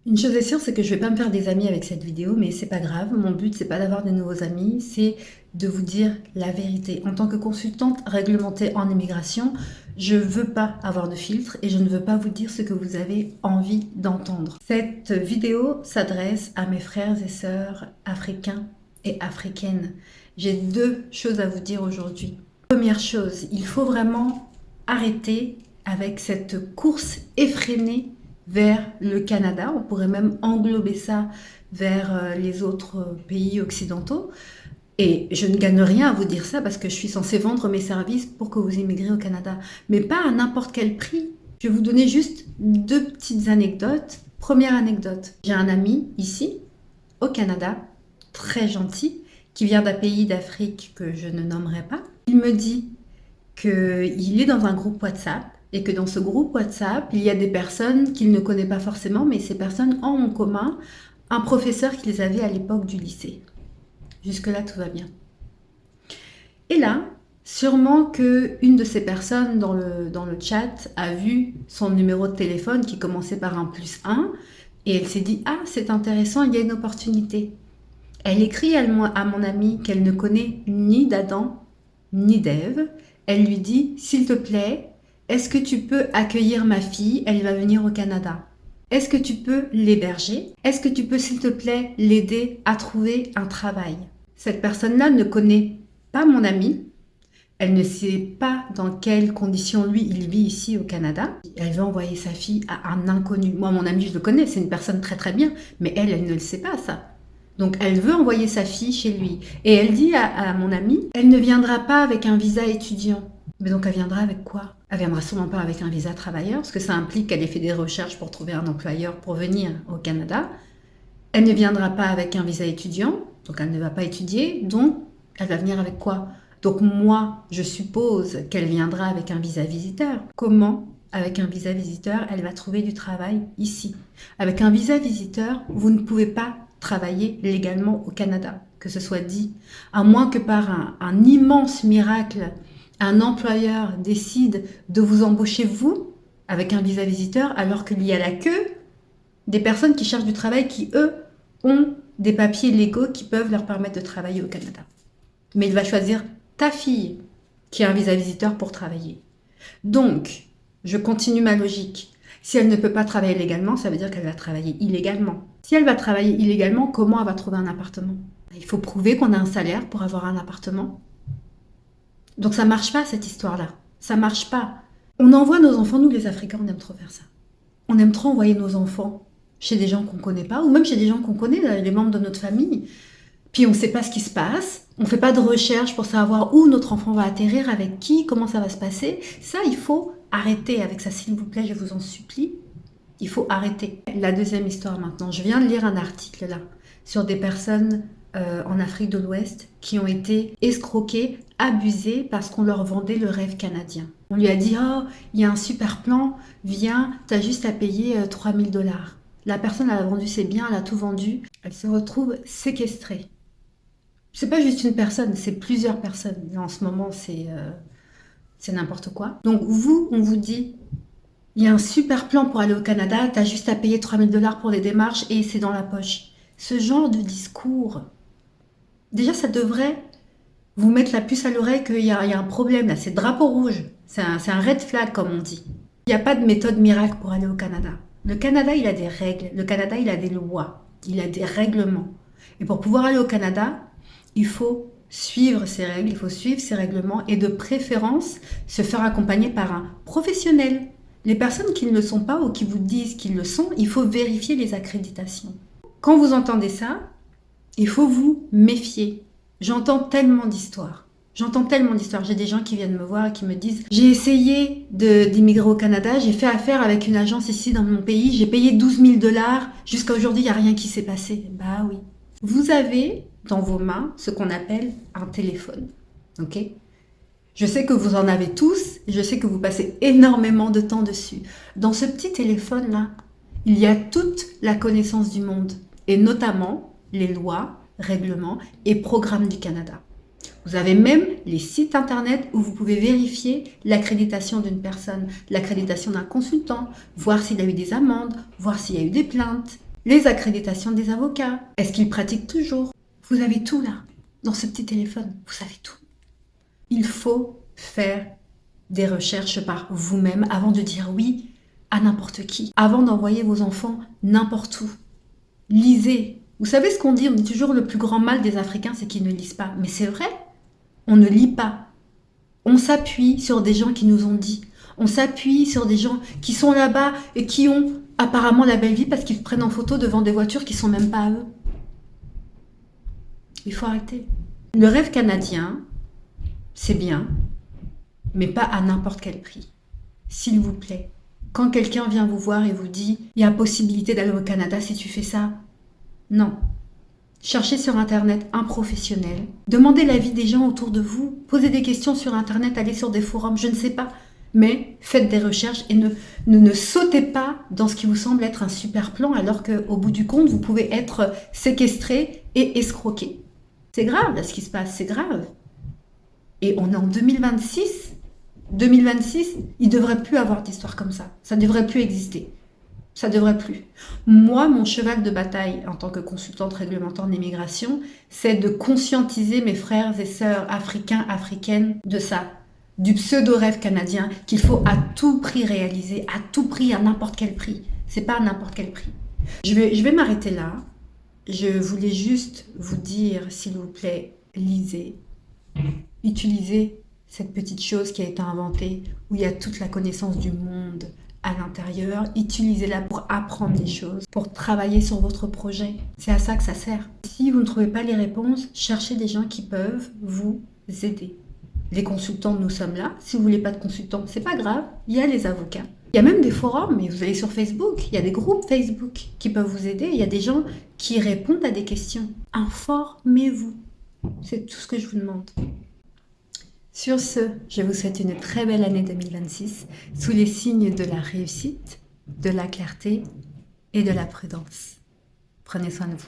Une chose est sûre, c'est que je vais pas me faire des amis avec cette vidéo, mais c'est pas grave. Mon but, c'est pas d'avoir de nouveaux amis, c'est de vous dire la vérité. En tant que consultante réglementée en immigration, je veux pas avoir de filtre et je ne veux pas vous dire ce que vous avez envie d'entendre. Cette vidéo s'adresse à mes frères et sœurs africains et africaines. J'ai deux choses à vous dire aujourd'hui. Première chose, il faut vraiment arrêter avec cette course effrénée vers le Canada. On pourrait même englober ça vers les autres pays occidentaux. Et je ne gagne rien à vous dire ça parce que je suis censée vendre mes services pour que vous immigrez au Canada. Mais pas à n'importe quel prix. Je vais vous donner juste deux petites anecdotes. Première anecdote, j'ai un ami ici, au Canada, très gentil, qui vient d'un pays d'Afrique que je ne nommerai pas. Il me dit qu'il est dans un groupe WhatsApp et que dans ce groupe WhatsApp, il y a des personnes qu'il ne connaît pas forcément, mais ces personnes ont en commun un professeur qu'ils avaient à l'époque du lycée. Jusque-là, tout va bien. Et là, sûrement qu'une de ces personnes dans le chat a vu son numéro de téléphone qui commençait par un +1 et elle s'est dit « Ah, c'est intéressant, il y a une opportunité ». Elle écrit à mon amie qu'elle ne connaît ni d'Adam ni d'Ève. Elle lui dit « S'il te plaît, est-ce que tu peux accueillir ma fille? Elle va venir au Canada. Est-ce que tu peux l'héberger? Est-ce que tu peux, s'il te plaît, l'aider à trouver un travail ?» Cette personne-là ne connaît pas mon ami. Elle ne sait pas dans quelles conditions lui, il vit ici au Canada. Elle veut envoyer sa fille à un inconnu. Moi, mon ami, je le connais, c'est une personne très très bien. Mais elle ne le sait pas, ça. Donc, elle veut envoyer sa fille chez lui. Et elle dit à mon ami, elle ne viendra pas avec un visa étudiant. Mais donc, elle viendra avec quoi? Elle viendra sûrement pas avec un visa travailleur, parce que ça implique qu'elle ait fait des recherches pour trouver un employeur pour venir au Canada. Elle ne viendra pas avec un visa étudiant, donc elle ne va pas étudier, donc elle va venir avec quoi? Donc moi, je suppose qu'elle viendra avec un visa visiteur. Comment, avec un visa visiteur, elle va trouver du travail ici? Avec un visa visiteur, vous ne pouvez pas travailler légalement au Canada, que ce soit dit, à moins que par un immense miracle, un employeur décide de vous embaucher vous avec un visa visiteur alors qu'il y a la queue des personnes qui cherchent du travail qui, eux, ont des papiers légaux qui peuvent leur permettre de travailler au Canada. Mais il va choisir ta fille qui a un visa visiteur pour travailler. Donc, je continue ma logique. Si elle ne peut pas travailler légalement, ça veut dire qu'elle va travailler illégalement. Si elle va travailler illégalement, comment elle va trouver un appartement? Il faut prouver qu'on a un salaire pour avoir un appartement. Donc ça marche pas cette histoire-là. Ça marche pas. On envoie nos enfants, nous les Africains, on aime trop faire ça. On aime trop envoyer nos enfants chez des gens qu'on connaît pas, ou même chez des gens qu'on connaît, les membres de notre famille. Puis on ne sait pas ce qui se passe, on ne fait pas de recherche pour savoir où notre enfant va atterrir, avec qui, comment ça va se passer. Ça, il faut arrêter avec ça, s'il vous plaît, je vous en supplie. Il faut arrêter. La deuxième histoire maintenant. Je viens de lire un article là, sur des personnes en Afrique de l'Ouest qui ont été escroquées, abusées parce qu'on leur vendait le rêve canadien. On lui a dit « Oh, il y a un super plan, viens, tu as juste à payer 3000 $. La personne, elle a vendu ses biens, elle a tout vendu. Elle se retrouve séquestrée. C'est pas juste une personne, c'est plusieurs personnes. En ce moment, c'est n'importe quoi. Donc vous, on vous dit, il y a un super plan pour aller au Canada, tu as juste à payer 3000 $ pour les démarches et c'est dans la poche. Ce genre de discours, déjà, ça devrait vous mettre la puce à l'oreille qu'il y a un problème là. C'est drapeau rouge, c'est un red flag comme on dit. Il n'y a pas de méthode miracle pour aller au Canada. Le Canada, il a des règles. Le Canada, il a des lois. Il a des règlements. Et pour pouvoir aller au Canada, il faut suivre ces règles, il faut suivre ces règlements et de préférence se faire accompagner par un professionnel. Les personnes qui ne le sont pas ou qui vous disent qu'ils le sont, il faut vérifier les accréditations. Quand vous entendez ça, il faut vous méfier. J'entends tellement d'histoires. J'ai des gens qui viennent me voir et qui me disent « J'ai essayé d'immigrer au Canada, j'ai fait affaire avec une agence ici dans mon pays, j'ai payé 12 000 $, jusqu'à aujourd'hui, il n'y a rien qui s'est passé. » Bah oui. Vous avez dans vos mains ce qu'on appelle un téléphone. Ok? Je sais que vous en avez tous, et je sais que vous passez énormément de temps dessus. Dans ce petit téléphone-là, il y a toute la connaissance du monde, et notamment les lois, règlements et programmes du Canada. Vous avez même les sites internet où vous pouvez vérifier l'accréditation d'une personne, l'accréditation d'un consultant, voir s'il y a eu des amendes, voir s'il y a eu des plaintes. les accréditations des avocats. Est-ce qu'ils pratiquent toujours? Vous avez tout là, dans ce petit téléphone, vous avez tout. Il faut faire des recherches par vous-même avant de dire oui à n'importe qui, avant d'envoyer vos enfants n'importe où. Lisez. Vous savez ce qu'on dit? On dit toujours le plus grand mal des Africains, c'est qu'ils ne lisent pas. Mais c'est vrai, on ne lit pas. On s'appuie sur des gens qui nous ont dit. On s'appuie sur des gens qui sont là-bas et qui ont apparemment la belle vie parce qu'ils se prennent en photo devant des voitures qui ne sont même pas à eux. Il faut arrêter. Le rêve canadien, c'est bien, mais pas à n'importe quel prix. S'il vous plaît. Quand quelqu'un vient vous voir et vous dit « il y a possibilité d'aller au Canada si tu fais ça », non. Cherchez sur Internet un professionnel. Demandez l'avis des gens autour de vous. Posez des questions sur Internet, allez sur des forums, je ne sais pas. Mais faites des recherches et ne sautez pas dans ce qui vous semble être un super plan alors qu'au bout du compte, vous pouvez être séquestré et escroqué. C'est grave là ce qui se passe, c'est grave. Et on est en 2026. 2026, il ne devrait plus avoir d'histoire comme ça. Ça ne devrait plus exister. Ça ne devrait plus. Moi, mon cheval de bataille en tant que consultante réglementaire en immigration, c'est de conscientiser mes frères et sœurs africains, africaines de ça, du pseudo-rêve canadien qu'il faut à tout prix réaliser, à tout prix, à n'importe quel prix. C'est pas à n'importe quel prix. Je vais m'arrêter là. Je voulais juste vous dire, s'il vous plaît, lisez, utilisez cette petite chose qui a été inventée, où il y a toute la connaissance du monde à l'intérieur. Utilisez-la pour apprendre des choses, pour travailler sur votre projet. C'est à ça que ça sert. Si vous ne trouvez pas les réponses, cherchez des gens qui peuvent vous aider. Les consultants, nous sommes là. Si vous voulez pas de consultants, c'est pas grave. Il y a les avocats. Il y a même des forums, mais vous allez sur Facebook. Il y a des groupes Facebook qui peuvent vous aider. Il y a des gens qui répondent à des questions. Informez-vous. C'est tout ce que je vous demande. Sur ce, je vous souhaite une très belle année 2026 sous les signes de la réussite, de la clarté et de la prudence. Prenez soin de vous.